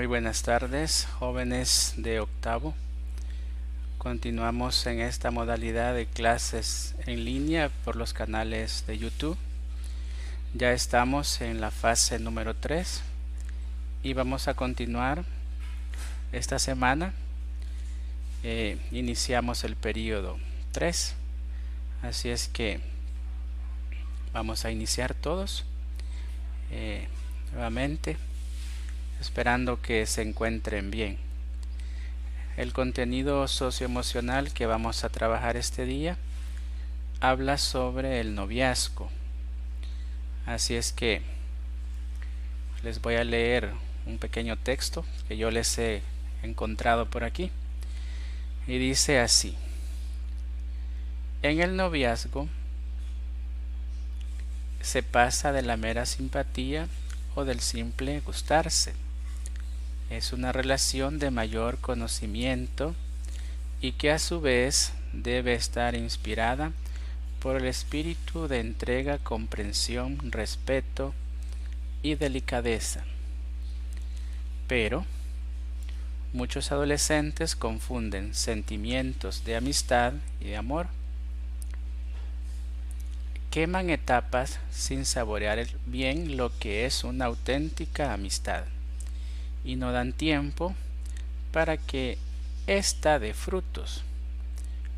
Muy buenas tardes, jóvenes de octavo. Continuamos en esta modalidad de clases en línea por los canales de YouTube. Ya estamos en la fase número 3 y vamos a continuar esta semana. Iniciamos el periodo 3, así es que vamos a iniciar todos nuevamente, esperando que se encuentren bien. El contenido socioemocional que vamos a trabajar este día habla sobre el noviazgo. Así es que les voy a leer un pequeño texto que yo les he encontrado por aquí. Y dice así: en el noviazgo se pasa de la mera simpatía o del simple gustarse. Es una relación de mayor conocimiento y que a su vez debe estar inspirada por el espíritu de entrega, comprensión, respeto y delicadeza. Pero muchos adolescentes confunden sentimientos de amistad y de amor. Queman etapas sin saborear bien lo que es una auténtica amistad y no dan tiempo para que ésta dé frutos.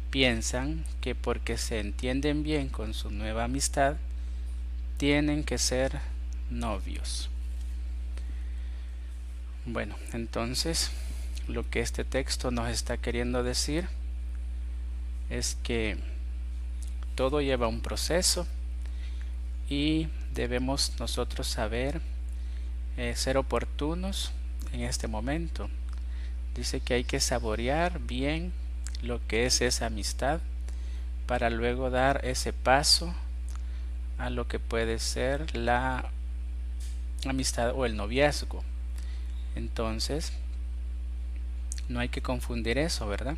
Piensan que porque se entienden bien con su nueva amistad, tienen que ser novios. Bueno, entonces lo que este texto nos está queriendo decir es que todo lleva un proceso y debemos nosotros saber ser oportunos en este momento. Dice que hay que saborear bien lo que es esa amistad para luego dar ese paso a lo que puede ser la amistad o el noviazgo. Entonces no hay que confundir eso, ¿verdad?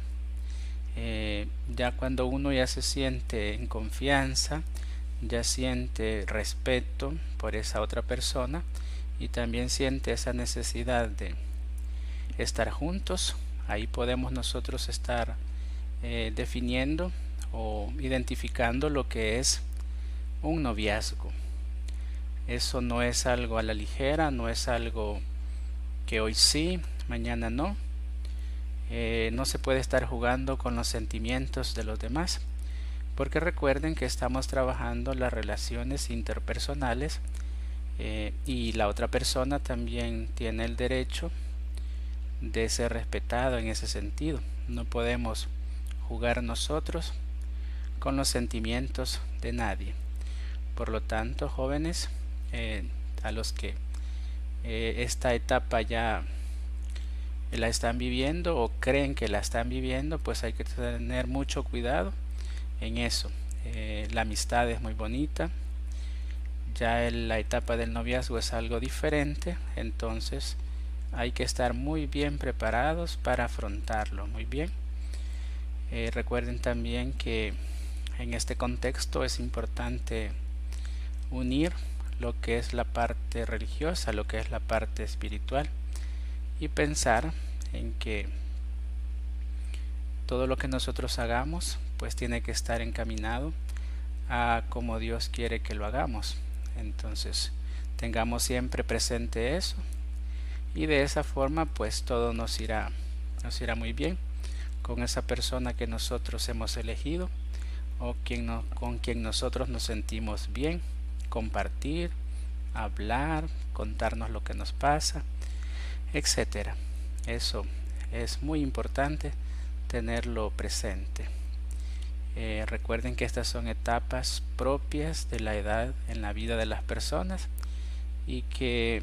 Ya cuando uno ya se siente en confianza, ya siente respeto por esa otra persona y también siente esa necesidad de estar juntos, ahí podemos nosotros estar definiendo o identificando lo que es un noviazgo. Eso no es algo a la ligera, no es algo que hoy sí, mañana no. No se puede estar jugando con los sentimientos de los demás, porque recuerden que estamos trabajando las relaciones interpersonales y la otra persona también tiene el derecho de ser respetado en ese sentido. No podemos jugar nosotros con los sentimientos de nadie. Por lo tanto, jóvenes, a los que esta etapa ya la están viviendo o creen que la están viviendo, pues hay que tener mucho cuidado en eso. La amistad es muy bonita, ya la etapa del noviazgo es algo diferente, entonces hay que estar muy bien preparados para afrontarlo muy bien. Recuerden también que en este contexto es importante unir lo que es la parte religiosa, lo que es la parte espiritual, y pensar en que todo lo que nosotros hagamos pues tiene que estar encaminado a como Dios quiere que lo hagamos. Entonces tengamos siempre presente eso y de esa forma pues todo nos irá muy bien con esa persona que nosotros hemos elegido o con quien nosotros nos sentimos bien, compartir, hablar, contarnos lo que nos pasa, etcétera. Eso es muy importante tenerlo presente. Recuerden que estas son etapas propias de la edad en la vida de las personas y que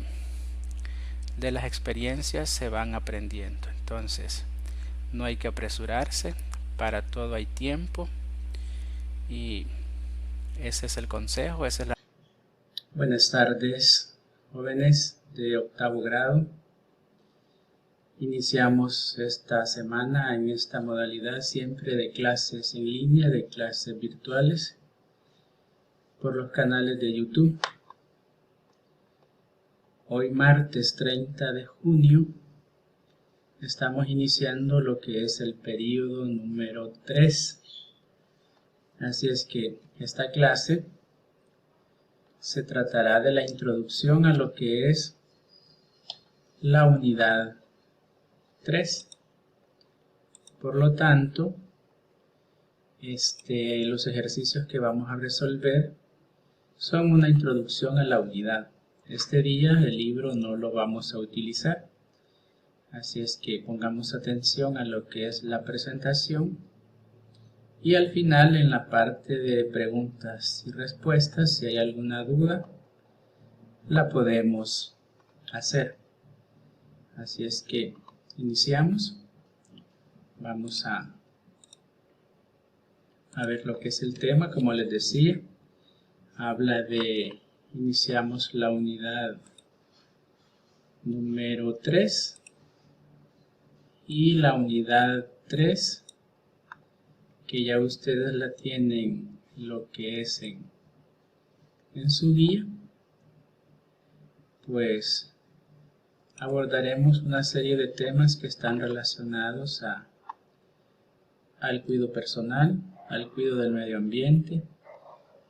de las experiencias se van aprendiendo. Entonces no hay que apresurarse, para todo hay tiempo y ese es el consejo, esa es la... Buenas tardes, jóvenes de octavo grado. Iniciamos esta semana en esta modalidad siempre de clases en línea, de clases virtuales por los canales de YouTube. Hoy martes 30 de junio estamos iniciando lo que es el periodo número 3. Así es que esta clase se tratará de la introducción a lo que es la unidad 3. Por lo tanto, los ejercicios que vamos a resolver son una introducción a la unidad. Este día el libro no lo vamos a utilizar, así es que pongamos atención a lo que es la presentación y al final en la parte de preguntas y respuestas, si hay alguna duda, la podemos hacer. Así es que iniciamos. Vamos a ver lo que es el tema. Como les decía, iniciamos la unidad número 3 y la unidad 3, que ya ustedes la tienen lo que es en su guía, pues abordaremos una serie de temas que están relacionados al cuidado personal, al cuidado del medio ambiente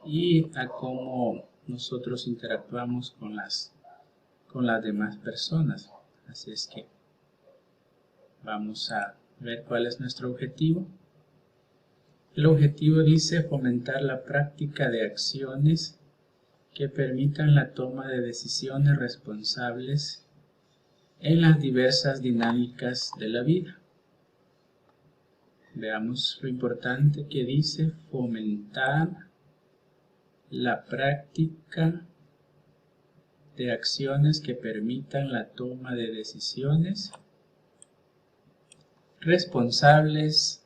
y a cómo nosotros interactuamos con las demás personas. Así es que vamos a ver cuál es nuestro objetivo. El objetivo dice fomentar la práctica de acciones que permitan la toma de decisiones responsables en las diversas dinámicas de la vida. Veamos lo importante que dice fomentar la práctica de acciones que permitan la toma de decisiones responsables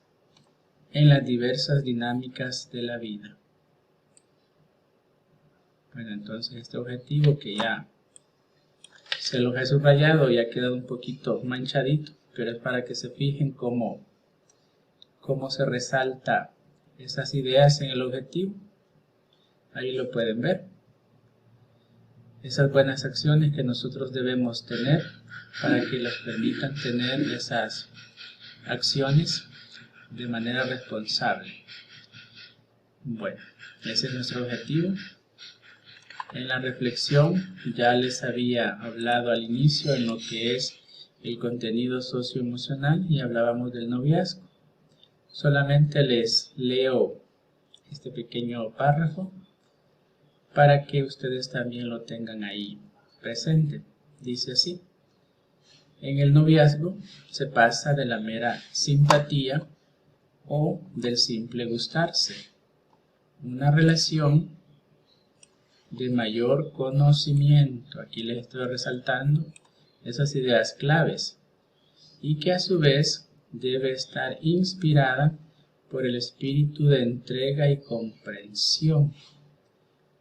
en las diversas dinámicas de la vida. Bueno, entonces este objetivo, que ya se los he subrayado y ha quedado un poquito manchadito, pero es para que se fijen cómo se resalta esas ideas en el objetivo. Ahí lo pueden ver. Esas buenas acciones que nosotros debemos tener para que nos permitan tener esas acciones de manera responsable. Bueno, ese es nuestro objetivo. En la reflexión ya les había hablado al inicio en lo que es el contenido socioemocional y hablábamos del noviazgo. Solamente les leo este pequeño párrafo para que ustedes también lo tengan ahí presente. Dice así: en el noviazgo se pasa de la mera simpatía o del simple gustarse, una relación de mayor conocimiento. Aquí les estoy resaltando esas ideas claves, y que a su vez debe estar inspirada por el espíritu de entrega y comprensión.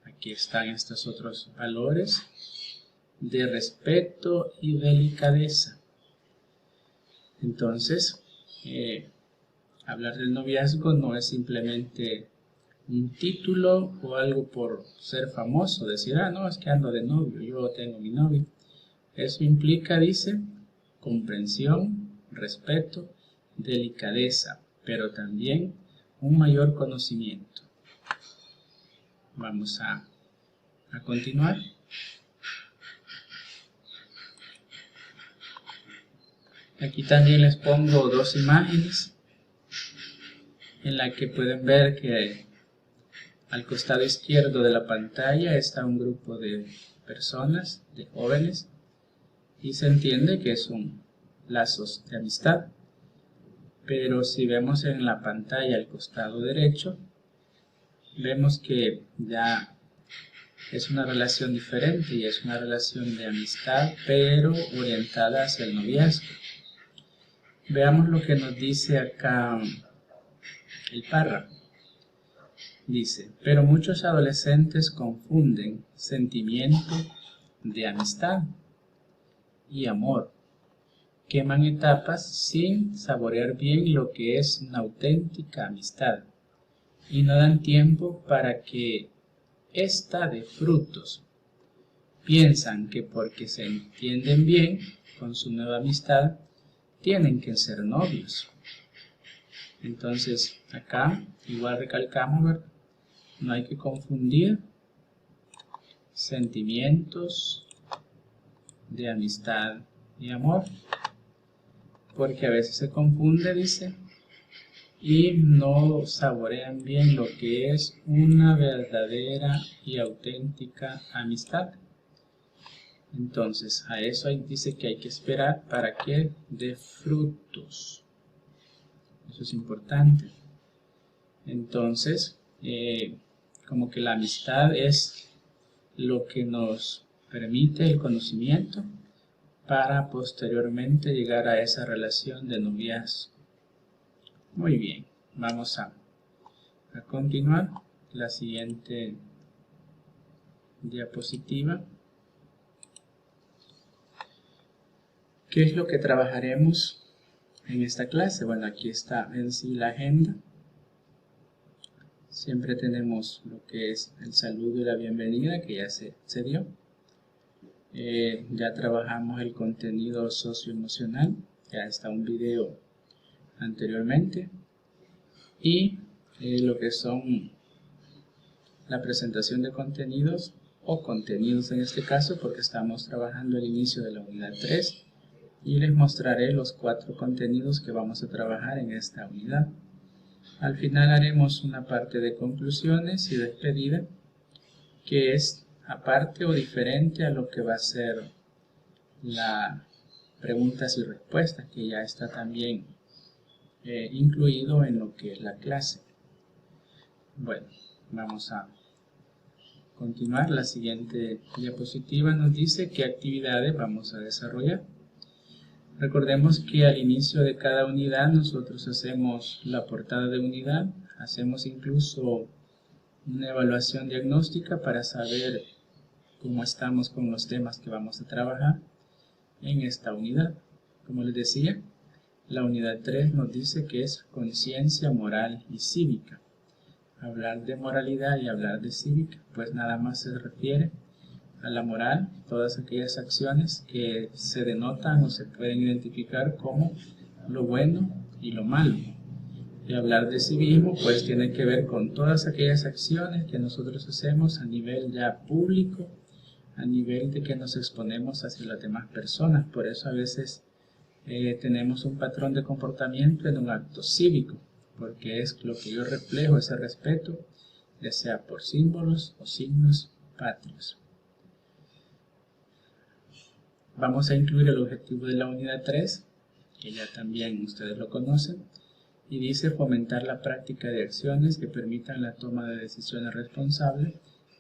Aquí están estos otros valores de respeto y delicadeza. Entonces, hablar del noviazgo no es simplemente un título o algo por ser famoso, decir, no, es que ando de novio, yo tengo mi novio. Eso implica, dice, comprensión, respeto, delicadeza, pero también un mayor conocimiento. Vamos a continuar. Aquí también les pongo dos imágenes en la que pueden ver que al costado izquierdo de la pantalla está un grupo de personas, de jóvenes, y se entiende que son lazos de amistad. Pero si vemos en la pantalla al costado derecho, vemos que ya es una relación diferente y es una relación de amistad, pero orientada hacia el noviazgo. Veamos lo que nos dice acá el párrafo. Dice, pero muchos adolescentes confunden sentimiento de amistad y amor. Queman etapas sin saborear bien lo que es una auténtica amistad y no dan tiempo para que ésta dé frutos. Piensan que porque se entienden bien con su nueva amistad, tienen que ser novios. Entonces acá igual recalcamos, ¿verdad? No hay que confundir sentimientos de amistad y amor, porque a veces se confunde, dice, y no saborean bien lo que es una verdadera y auténtica amistad. Entonces, a eso dice que hay que esperar para que dé frutos. Eso es importante. Entonces, como que la amistad es lo que nos permite el conocimiento para posteriormente llegar a esa relación de noviazgo. Muy bien, vamos a continuar la siguiente diapositiva. ¿Qué es lo que trabajaremos en esta clase? Bueno, aquí está en sí la agenda. Siempre tenemos lo que es el saludo y la bienvenida, que ya se dio. Ya trabajamos el contenido socioemocional, ya está un video anteriormente. Y lo que son la presentación de contenidos, o contenidos en este caso, porque estamos trabajando el inicio de la unidad 3. Y les mostraré los 4 contenidos que vamos a trabajar en esta unidad. Al final haremos una parte de conclusiones y despedida, que es aparte o diferente a lo que va a ser la preguntas y respuestas, que ya está también incluido en lo que es la clase. Bueno, vamos a continuar. La siguiente diapositiva nos dice qué actividades vamos a desarrollar. Recordemos que al inicio de cada unidad nosotros hacemos la portada de unidad, hacemos incluso una evaluación diagnóstica para saber cómo estamos con los temas que vamos a trabajar en esta unidad. Como les decía, la unidad 3 nos dice que es conciencia moral y cívica. Hablar de moralidad y hablar de cívica, pues nada más se refiere a la moral, todas aquellas acciones que se denotan o se pueden identificar como lo bueno y lo malo. Y hablar de civismo pues tiene que ver con todas aquellas acciones que nosotros hacemos a nivel ya público, a nivel de que nos exponemos hacia las demás personas. Por eso a veces tenemos un patrón de comportamiento en un acto cívico, porque es lo que yo reflejo, ese respeto, ya sea por símbolos o signos patrios. Vamos a incluir el objetivo de la unidad 3, que ya también ustedes lo conocen, y dice fomentar la práctica de acciones que permitan la toma de decisiones responsables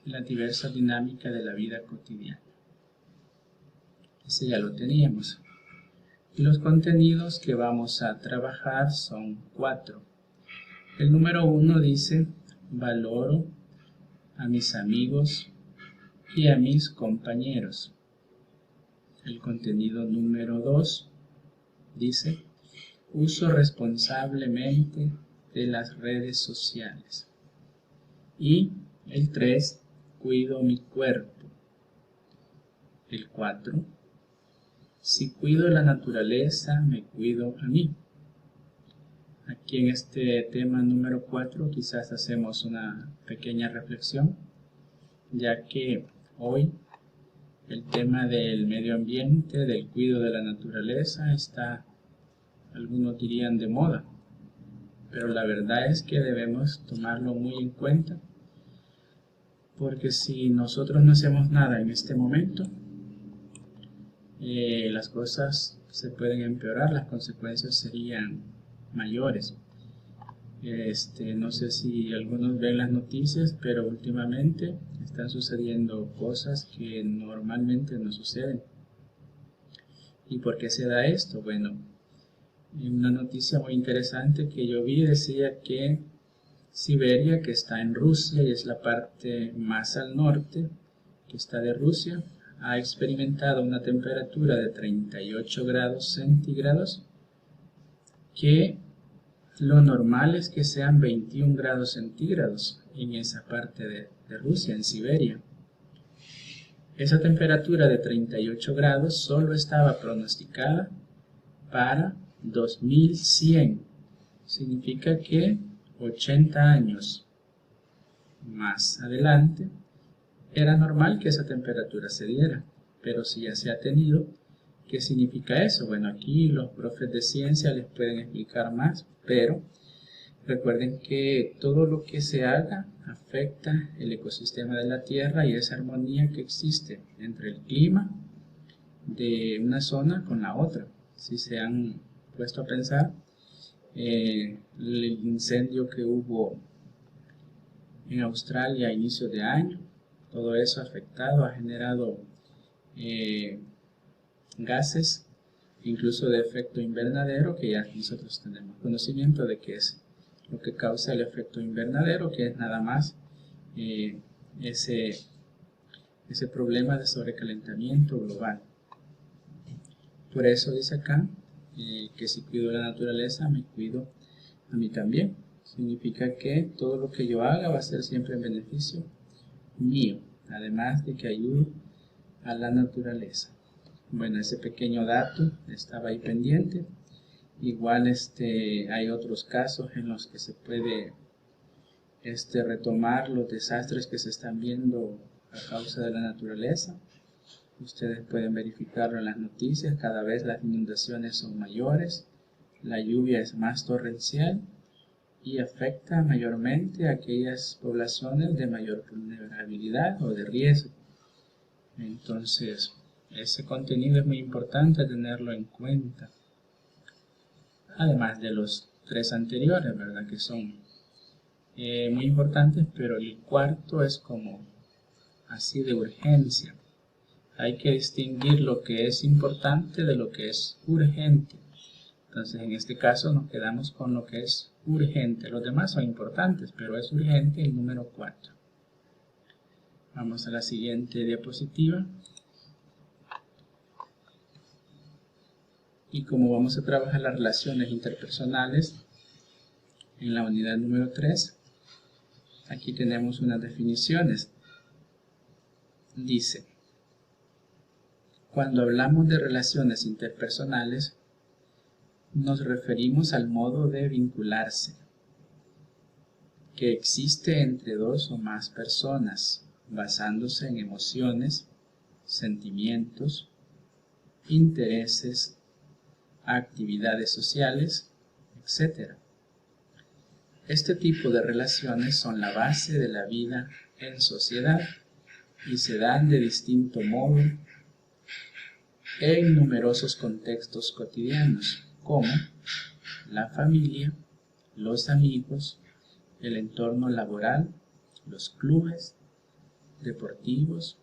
en la diversa dinámica de la vida cotidiana. Ese ya lo teníamos. Y los contenidos que vamos a trabajar son 4. El número 1 dice, valoro a mis amigos y a mis compañeros. El contenido número 2 dice, uso responsablemente de las redes sociales. Y el 3, cuido mi cuerpo. El 4, si cuido la naturaleza, me cuido a mí. Aquí en este tema número 4 quizás hacemos una pequeña reflexión, ya que hoy el tema del medio ambiente, del cuidado de la naturaleza está, algunos dirían, de moda, pero la verdad es que debemos tomarlo muy en cuenta, porque si nosotros no hacemos nada en este momento, las cosas se pueden empeorar, las consecuencias serían mayores. No sé si algunos ven las noticias, pero últimamente están sucediendo cosas que normalmente no suceden. ¿Y por qué se da esto? Bueno, una noticia muy interesante que yo vi decía que Siberia, que está en Rusia y es la parte más al norte que está de Rusia, ha experimentado una temperatura de 38 grados centígrados, que lo normal es que sean 21 grados centígrados en esa parte de Rusia, en Siberia. Esa temperatura de 38 grados solo estaba pronosticada para 2100 significa que 80 años más adelante era normal que esa temperatura se diera, pero si ya se ha tenido, ¿qué significa eso? Bueno, aquí los profes de ciencia les pueden explicar más, pero recuerden que todo lo que se haga afecta el ecosistema de la Tierra y esa armonía que existe entre el clima de una zona con la otra. Si se han puesto a pensar, el incendio que hubo en Australia a inicios de año, todo eso ha generado gases, incluso de efecto invernadero, que ya nosotros tenemos conocimiento de que es lo que causa el efecto invernadero, que es nada más ese problema de sobrecalentamiento global. Por eso dice acá que si cuido la naturaleza, me cuido a mí también. Significa que todo lo que yo haga va a ser siempre en beneficio mío, además de que ayude a la naturaleza. Bueno, ese pequeño dato estaba ahí pendiente. Igual hay otros casos en los que se puede retomar los desastres que se están viendo a causa de la naturaleza. Ustedes pueden verificarlo en las noticias, cada vez las inundaciones son mayores, la lluvia es más torrencial y afecta mayormente a aquellas poblaciones de mayor vulnerabilidad o de riesgo. Entonces, ese contenido es muy importante tenerlo en cuenta. Además de los tres anteriores, ¿verdad? Que son muy importantes, pero el cuarto es como así de urgencia. Hay que distinguir lo que es importante de lo que es urgente. Entonces, en este caso nos quedamos con lo que es urgente. Los demás son importantes, pero es urgente el número 4. Vamos a la siguiente diapositiva. Y como vamos a trabajar las relaciones interpersonales en la unidad número 3, aquí tenemos unas definiciones. Dice, cuando hablamos de relaciones interpersonales, nos referimos al modo de vincularse que existe entre dos o más personas, basándose en emociones, sentimientos, intereses, actividades sociales, etc. Este tipo de relaciones son la base de la vida en sociedad y se dan de distinto modo en numerosos contextos cotidianos, como la familia, los amigos, el entorno laboral, los clubes deportivos,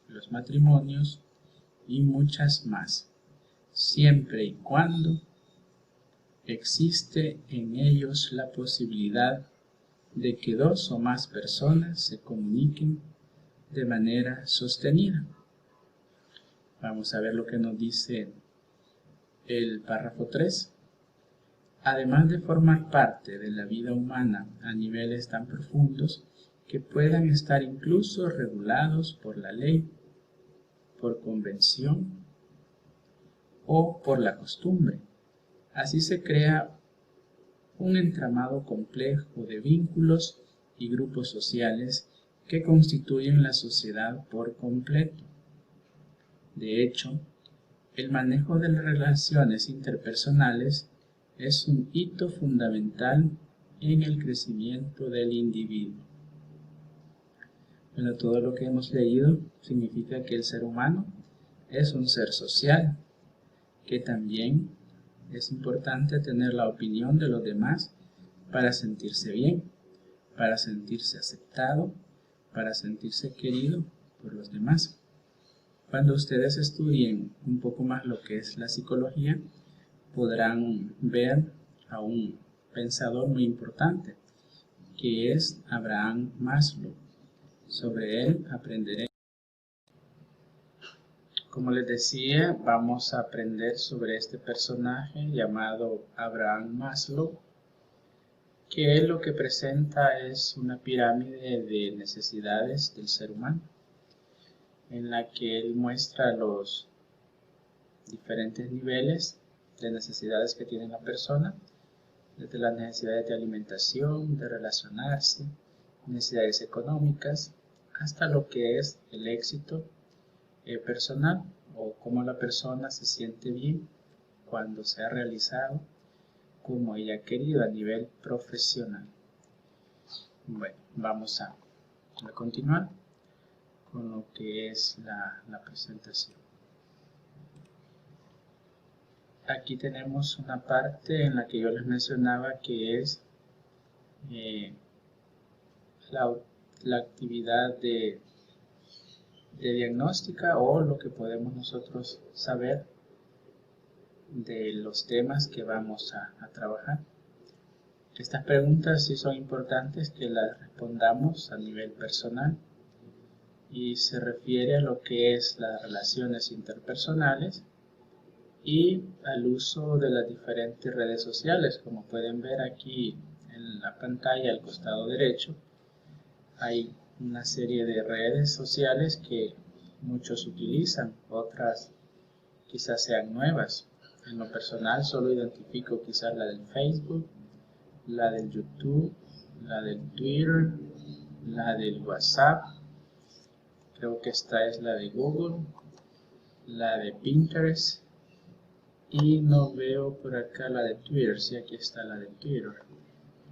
los matrimonios y muchas más, siempre y cuando existe en ellos la posibilidad de que dos o más personas se comuniquen de manera sostenida. Vamos a ver lo que nos dice el párrafo 3. Además de formar parte de la vida humana a niveles tan profundos que puedan estar incluso regulados por la ley, por convención o por la costumbre. Así se crea un entramado complejo de vínculos y grupos sociales que constituyen la sociedad por completo. De hecho, el manejo de las relaciones interpersonales es un hito fundamental en el crecimiento del individuo. Bueno, todo lo que hemos leído significa que el ser humano es un ser social, que también es importante tener la opinión de los demás para sentirse bien, para sentirse aceptado, para sentirse querido por los demás. Cuando ustedes estudien un poco más lo que es la psicología, podrán ver a un pensador muy importante, que es Abraham Maslow. Sobre él aprenderé. Como les decía, vamos a aprender sobre este personaje llamado Abraham Maslow, que lo que presenta es una pirámide de necesidades del ser humano, en la que él muestra los diferentes niveles de necesidades que tiene la persona, desde las necesidades de alimentación, de relacionarse, necesidades económicas, hasta lo que es el éxito personal o cómo la persona se siente bien cuando se ha realizado como ella ha querido a nivel profesional. Bueno, vamos a continuar con lo que es la presentación. Aquí tenemos una parte en la que yo les mencionaba que es la actividad de diagnóstica o lo que podemos nosotros saber de los temas que vamos a trabajar. Estas preguntas sí son importantes que las respondamos a nivel personal y se refiere a lo que es las relaciones interpersonales y al uso de las diferentes redes sociales. Como pueden ver aquí en la pantalla al costado derecho, hay una serie de redes sociales que muchos utilizan, otras quizás sean nuevas. En lo personal solo identifico quizás la del Facebook, la del YouTube, la del Twitter, la del WhatsApp, creo que esta es la de Google, la de Pinterest y no veo por acá la de Twitter. Sí, aquí está la de Twitter.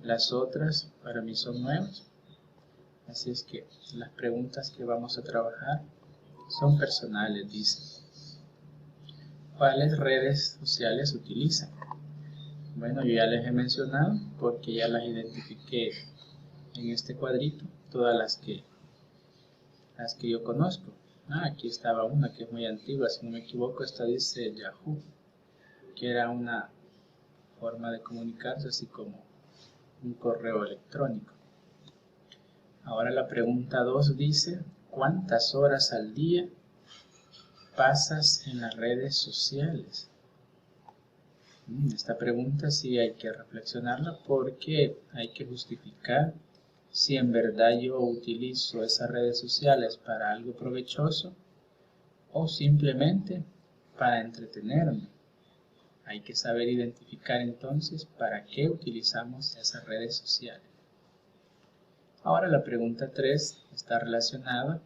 Las otras para mí son nuevas, así es que las preguntas que vamos a trabajar son personales, dice. ¿Cuáles redes sociales utilizan? Bueno, yo ya les he mencionado porque ya las identifiqué en este cuadrito, todas las que yo conozco. Aquí estaba una que es muy antigua, si no me equivoco, esta dice Yahoo, que era una forma de comunicarse así como un correo electrónico. Ahora la pregunta 2 dice, ¿cuántas horas al día pasas en las redes sociales? Esta pregunta sí hay que reflexionarla porque hay que justificar si en verdad yo utilizo esas redes sociales para algo provechoso o simplemente para entretenerme. Hay que saber identificar entonces para qué utilizamos esas redes sociales. Ahora la pregunta 3 está relacionada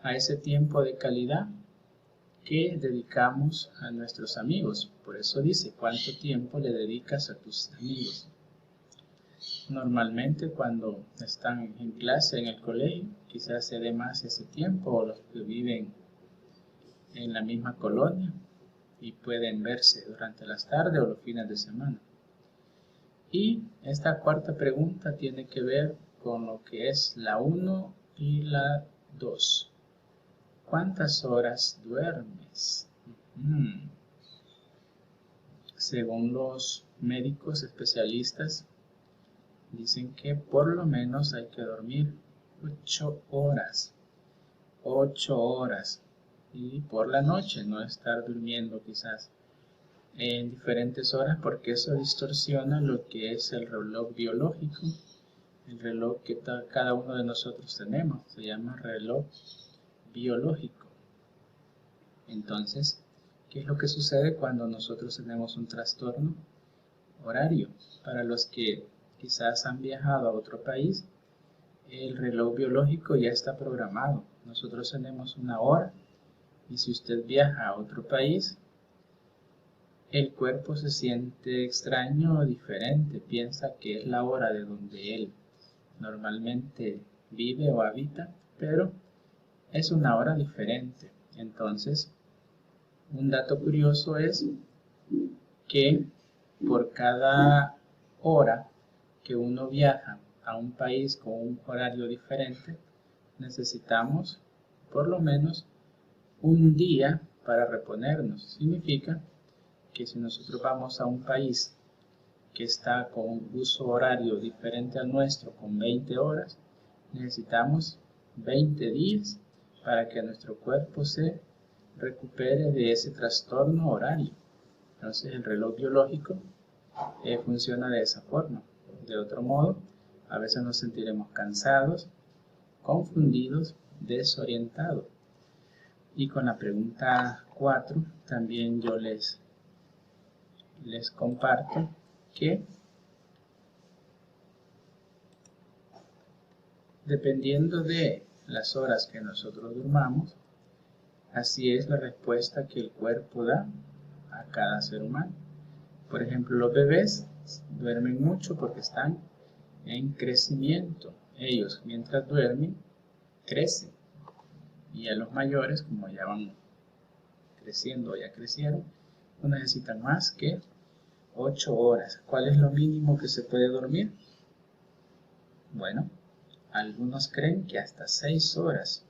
a ese tiempo de calidad que dedicamos a nuestros amigos. Por eso dice, ¿cuánto tiempo le dedicas a tus amigos? Normalmente cuando están en clase en el colegio, quizás se dé más ese tiempo, o los que viven en la misma colonia y pueden verse durante las tardes o los fines de semana. Y esta cuarta pregunta tiene que ver con lo que es la 1 y la 2. ¿Cuántas horas duermes? Según los médicos especialistas, dicen que por lo menos hay que dormir 8 horas. 8 horas. Y por la noche, no estar durmiendo quizás en diferentes horas, porque eso distorsiona lo que es el reloj biológico, el reloj que cada uno de nosotros tenemos. Se llama reloj biológico. Entonces, ¿qué es lo que sucede cuando nosotros tenemos un trastorno horario? Para los que quizás han viajado a otro país, el reloj biológico ya está programado. Nosotros tenemos una hora y si usted viaja a otro país, el cuerpo se siente extraño o diferente, piensa que es la hora de donde él normalmente vive o habita, pero es una hora diferente. Entonces, un dato curioso es que por cada hora que uno viaja a un país con un horario diferente, necesitamos por lo menos un día para reponernos. Significa que si nosotros vamos a un país que está con un uso horario diferente al nuestro, con 20 horas, necesitamos 20 días para que nuestro cuerpo se recupere de ese trastorno horario. Entonces el reloj biológico funciona de esa forma. De otro modo, a veces nos sentiremos cansados, confundidos, desorientados. Y con la pregunta 4 también yo les les comparto que dependiendo de las horas que nosotros durmamos, así es la respuesta que el cuerpo da a cada ser humano. Por ejemplo, los bebés duermen mucho porque están en crecimiento. Ellos, mientras duermen, crecen. Y a los mayores, como ya van creciendo o ya crecieron, no necesitan más que 8 horas. ¿Cuál es lo mínimo que se puede dormir? Bueno, algunos creen que hasta 6 horas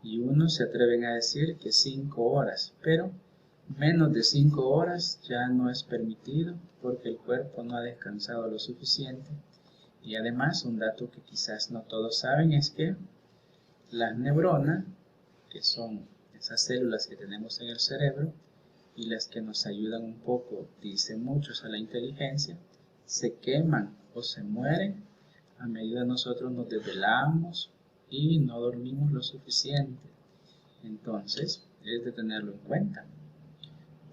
y unos se atreven a decir que 5 horas, pero menos de 5 horas ya no es permitido porque el cuerpo no ha descansado lo suficiente. Y además, un dato que quizás no todos saben es que las neuronas, que son esas células que tenemos en el cerebro y las que nos ayudan un poco, dicen muchos, a la inteligencia, se queman o se mueren a medida que nosotros nos desvelamos y no dormimos lo suficiente. Entonces, es de tenerlo en cuenta.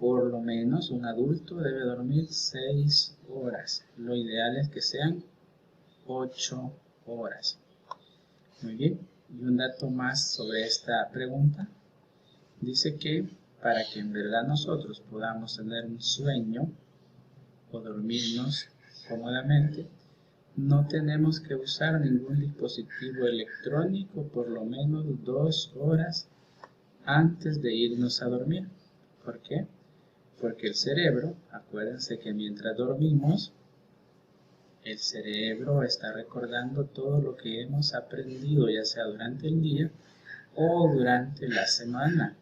Por lo menos un adulto debe dormir 6 horas. Lo ideal es que sean 8 horas. Muy bien. Y un dato más sobre esta pregunta. Dice que para que en verdad nosotros podamos tener un sueño o dormirnos cómodamente, no tenemos que usar ningún dispositivo electrónico por lo menos 2 horas antes de irnos a dormir. ¿Por qué? Porque el cerebro, acuérdense que mientras dormimos, el cerebro está recordando todo lo que hemos aprendido, ya sea durante el día o durante la semana.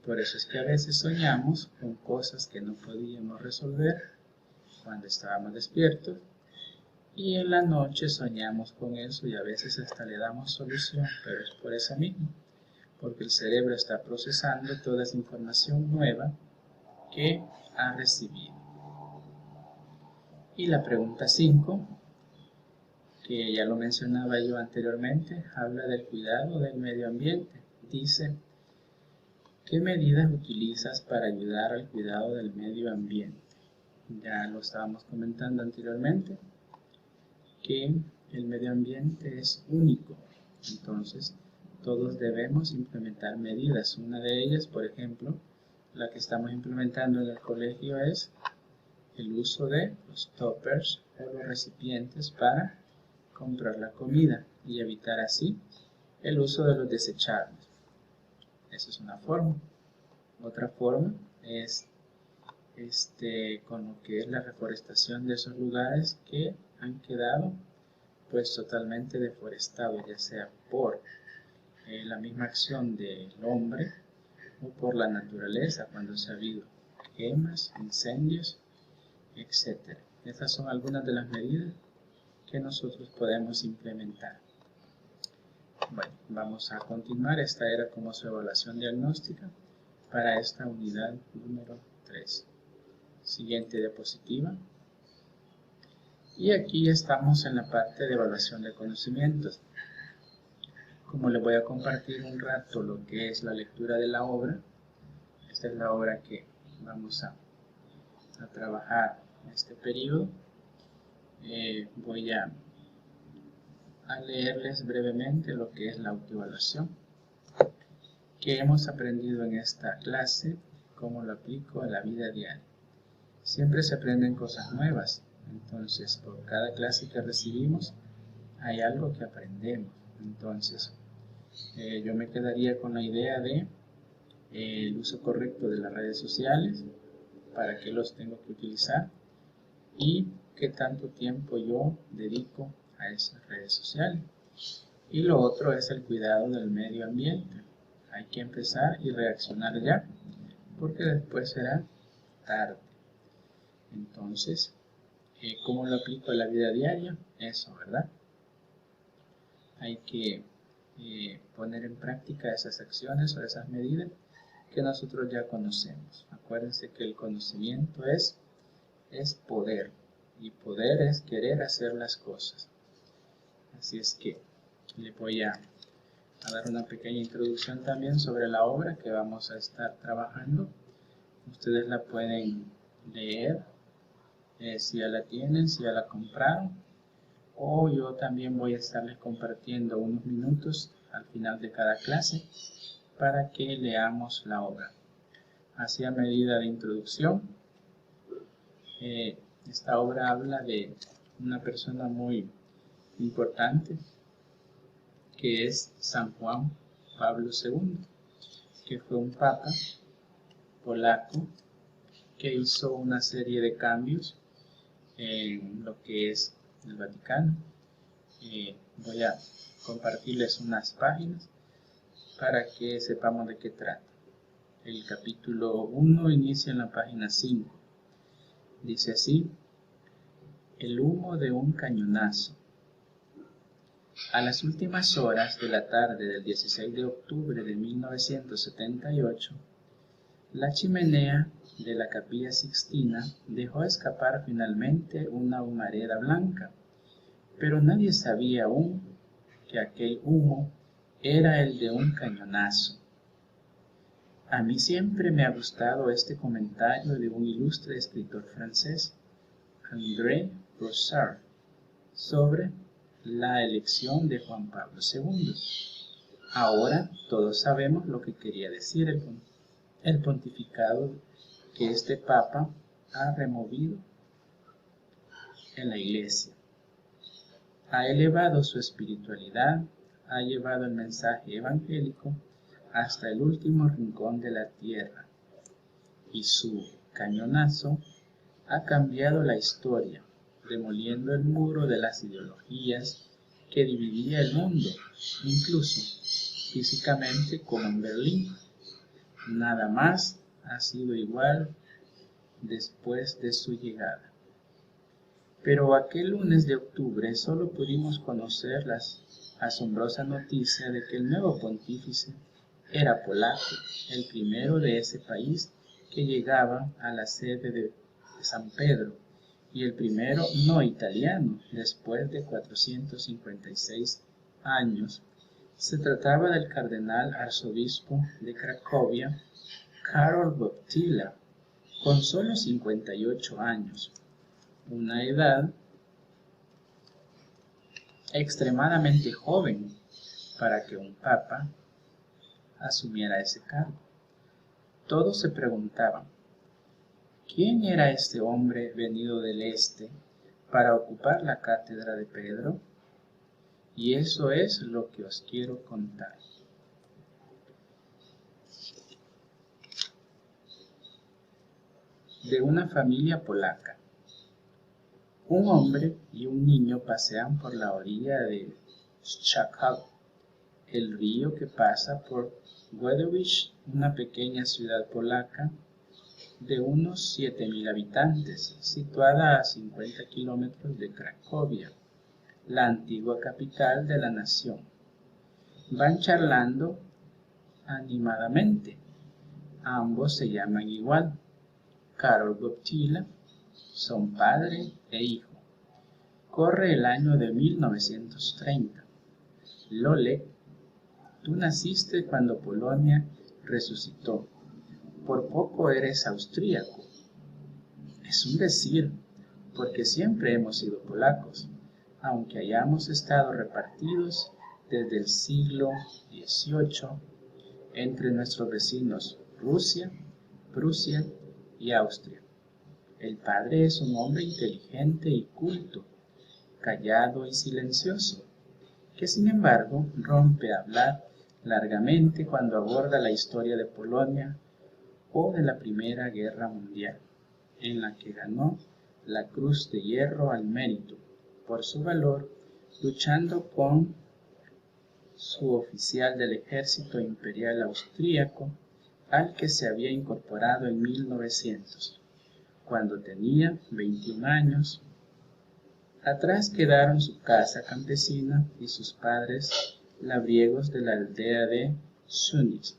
Por eso es que a veces soñamos con cosas que no podíamos resolver cuando estábamos despiertos y en la noche soñamos con eso y a veces hasta le damos solución, pero es por eso mismo, porque el cerebro está procesando toda esa información nueva que ha recibido. Y la pregunta 5, que ya lo mencionaba yo anteriormente, habla del cuidado del medio ambiente. Dice, ¿qué medidas utilizas para ayudar al cuidado del medio ambiente? Ya lo estábamos comentando anteriormente, que el medio ambiente es único. Entonces, todos debemos implementar medidas. Una de ellas, por ejemplo, la que estamos implementando en el colegio es el uso de los toppers o los recipientes para comprar la comida y evitar así el uso de los desechables. Esa es una forma. Otra forma es con lo que es la reforestación de esos lugares que han quedado pues totalmente deforestados, ya sea por la misma acción del hombre o por la naturaleza cuando se ha habido quemas, incendios, etc. Estas son algunas de las medidas que nosotros podemos implementar. Bueno, vamos a continuar. Esta era como su evaluación diagnóstica para esta unidad número 3. Siguiente diapositiva. Y aquí estamos en la parte de evaluación de conocimientos. Como les voy a compartir un rato lo que es la lectura de la obra, esta es la obra que vamos a trabajar en este periodo, voy a leerles brevemente lo que es la autoevaluación que hemos aprendido en esta clase, cómo lo aplico a la vida diaria. Siempre se aprenden cosas nuevas, entonces por cada clase que recibimos hay algo que aprendemos. Entonces yo me quedaría con la idea de el uso correcto de las redes sociales, para qué los tengo que utilizar y qué tanto tiempo yo dedico a esas redes sociales. Y lo otro es el cuidado del medio ambiente. Hay que empezar y reaccionar ya, porque después será tarde. Entonces, ¿cómo lo aplico a la vida diaria? Eso, ¿verdad? Hay que poner en práctica esas acciones o esas medidas que nosotros ya conocemos. Acuérdense que el conocimiento es poder, y poder es querer hacer las cosas. Así es que le voy a dar una pequeña introducción también sobre la obra que vamos a estar trabajando. Ustedes la pueden leer, si ya la tienen, si ya la compraron, o yo también voy a estarles compartiendo unos minutos al final de cada clase para que leamos la obra. Así, a medida de introducción, esta obra habla de una persona muy importante que es San Juan Pablo II, que fue un papa polaco que hizo una serie de cambios en lo que es el Vaticano. Voy a compartirles unas páginas para que sepamos de qué trata. El capítulo 1 inicia en la página 5. Dice así: el humo de un cañonazo. A las últimas horas de la tarde del 16 de octubre de 1978, la chimenea de la Capilla Sixtina dejó escapar finalmente una humareda blanca, pero nadie sabía aún que aquel humo era el de un cañonazo. A mí siempre me ha gustado este comentario de un ilustre escritor francés, André Brossard, sobre la elección de Juan Pablo II. Ahora todos sabemos lo que quería decir el pontificado que este Papa ha removido en la Iglesia. Ha elevado su espiritualidad, ha llevado el mensaje evangélico hasta el último rincón de la tierra, y su cañonazo ha cambiado la historia, demoliendo el muro de las ideologías que dividía el mundo, incluso físicamente como en Berlín. Nada más ha sido igual después de su llegada. Pero aquel lunes de octubre solo pudimos conocer la asombrosa noticia de que el nuevo pontífice era polaco, el primero de ese país que llegaba a la sede de San Pedro, y el primero no italiano después de 456 años. Se trataba del cardenal arzobispo de Cracovia, Karol Wojtyła, con solo 58 años, una edad extremadamente joven para que un papa asumiera ese cargo. Todos se preguntaban, ¿quién era este hombre venido del este para ocupar la cátedra de Pedro? Y eso es lo que os quiero contar. De una familia polaca. Un hombre y un niño pasean por la orilla de Szczecin, el río que pasa por Wiedowicz, una pequeña ciudad polaca de unos 7.000 habitantes, situada a 50 kilómetros de Cracovia, la antigua capital de la nación. Van charlando animadamente. Ambos se llaman igual, Karol Wojtyła, son padre e hijo. Corre el año de 1930. Lolek, tú naciste cuando Polonia resucitó. Por poco eres austríaco. Es un decir, porque siempre hemos sido polacos, aunque hayamos estado repartidos desde el siglo XVIII entre nuestros vecinos Rusia, Prusia y Austria. El padre es un hombre inteligente y culto, callado y silencioso, que sin embargo rompe a hablar largamente cuando aborda la historia de Polonia o de la Primera Guerra Mundial, en la que ganó la Cruz de Hierro al mérito por su valor, luchando con su oficial del ejército imperial austríaco, al que se había incorporado en 1900. Cuando tenía 21 años, atrás quedaron su casa campesina y sus padres labriegos de la aldea de Sunitz.